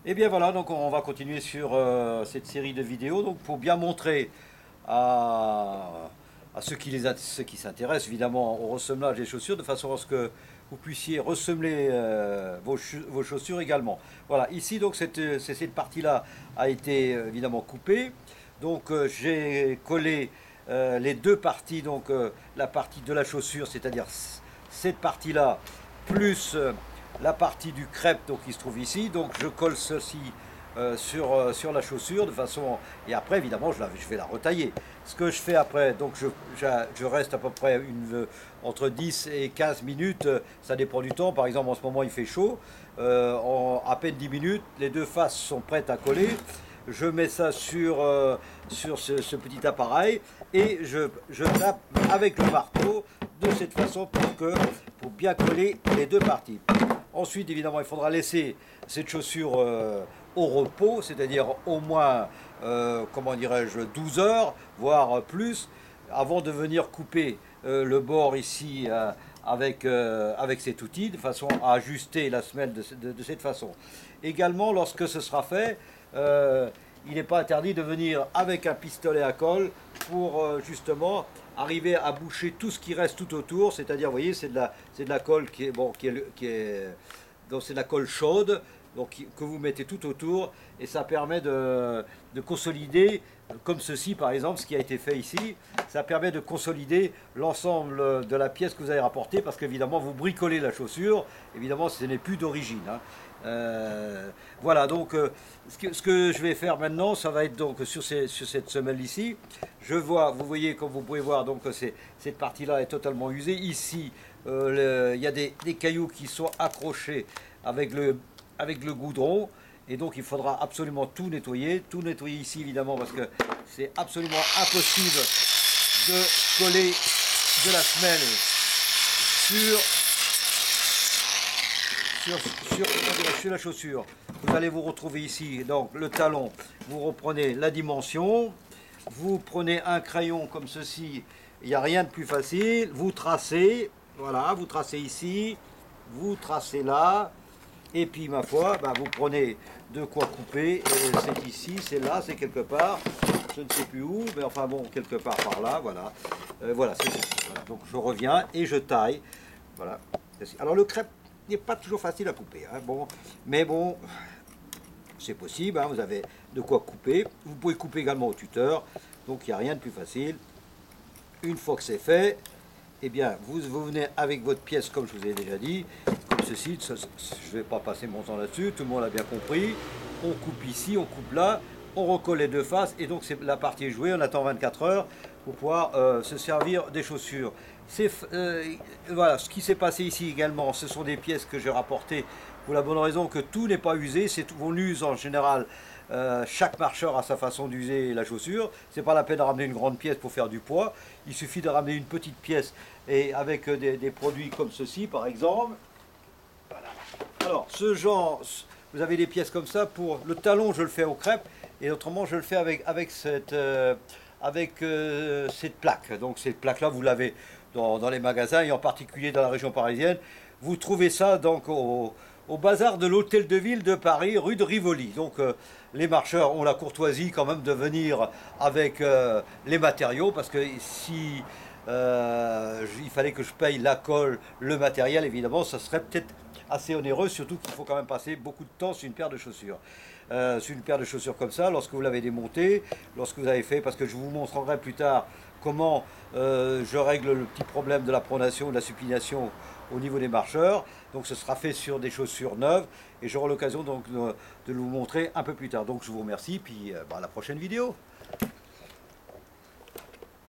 Et bien voilà, donc on va continuer sur cette série de vidéos donc pour bien montrer à ceux qui s'intéressent évidemment au ressemelage des chaussures de façon à ce que vous puissiez ressemeler vos chaussures également. Voilà, ici donc cette partie-là a été évidemment coupée. Donc j'ai collé les deux parties, donc la partie de la chaussure, c'est-à-dire cette partie-là, plus la partie du crêpe donc, qui se trouve ici. Donc je colle ceci sur la chaussure de façon... Et après évidemment je vais la retailler. Ce que je fais après, donc je reste à peu près entre 10 et 15 minutes, ça dépend du temps. Par exemple en ce moment il fait chaud, en à peine 10 minutes, les deux faces sont prêtes à coller. Je mets ça sur ce petit appareil et je tape avec le marteau de cette façon pour bien coller les deux parties. Ensuite, évidemment, il faudra laisser cette chaussure au repos, c'est-à-dire au moins, comment dirais-je, 12 heures, voire plus, avant de venir couper le bord ici avec cet outil, de façon à ajuster la semelle de cette façon. Également, lorsque ce sera fait, il n'est pas interdit de venir avec un pistolet à colle pour justement arriver à boucher tout ce qui reste tout autour, c'est-à-dire, vous voyez, c'est de la colle qui est, bon, donc c'est de la colle chaude, donc, que vous mettez tout autour, et ça permet de consolider, comme ceci par exemple, ce qui a été fait ici, ça permet de consolider l'ensemble de la pièce que vous avez rapportée, parce qu'évidemment vous bricolez la chaussure, évidemment ce n'est plus d'origine. Hein. Voilà, donc ce que je vais faire maintenant, ça va être donc sur cette semelle ici. Vous voyez, comme vous pouvez voir, donc cette partie-là est totalement usée. Ici, il y a des cailloux qui sont accrochés avec le goudron. Et donc il faudra absolument tout nettoyer ici évidemment, parce que c'est absolument impossible de coller de la semelle sur la chaussure. Vous allez vous retrouver ici, donc le talon, vous reprenez la dimension, vous prenez un crayon comme ceci, il n'y a rien de plus facile, vous tracez, voilà, vous tracez ici, vous tracez là, et puis ma foi, ben, vous prenez de quoi couper, c'est ici, c'est là, c'est quelque part, je ne sais plus où, mais enfin bon, quelque part par là, voilà, voilà, c'est ceci. Voilà. Donc je reviens et je taille, voilà. Alors le crêpe n'est pas toujours facile à couper, hein, bon, mais bon, c'est possible, hein, vous avez de quoi couper. Vous pouvez couper également au tuteur, donc il n'y a rien de plus facile. Une fois que c'est fait, eh bien, vous venez avec votre pièce, comme je vous ai déjà dit, comme ceci. Je ne vais pas passer mon temps là-dessus, tout le monde l'a bien compris. On coupe ici, on coupe là, on recolle les deux faces, et donc la partie est jouée. On attend 24 heures pour pouvoir se servir des chaussures. Voilà, ce qui s'est passé ici également, ce sont des pièces que j'ai rapportées pour la bonne raison que tout n'est pas usé. On use en général, chaque marcheur a sa façon d'user la chaussure. C'est pas la peine de ramener une grande pièce pour faire du poids. Il suffit de ramener une petite pièce et avec des produits comme ceci par exemple. Voilà. Alors ce genre, vous avez des pièces comme ça. Pour le talon, je le fais au crêpe, et autrement je le fais avec cette plaque. Donc cette plaque-là, vous l'avez dans les magasins, et en particulier dans la région parisienne. Vous trouvez ça donc au bazar de l'Hôtel de Ville de Paris, rue de Rivoli. Donc les marcheurs ont la courtoisie quand même de venir avec les matériaux, parce que si il fallait que je paye la colle, le matériel, évidemment, ça serait peut-être assez onéreux, surtout qu'il faut quand même passer beaucoup de temps sur une paire de chaussures. Sur une paire de chaussures comme ça, lorsque vous l'avez démontée, lorsque vous avez fait, parce que je vous montrerai plus tard comment je règle le petit problème de la pronation, de la supination au niveau des marcheurs. Donc ce sera fait sur des chaussures neuves, et j'aurai l'occasion donc de vous montrer un peu plus tard. Donc je vous remercie, puis à la prochaine vidéo.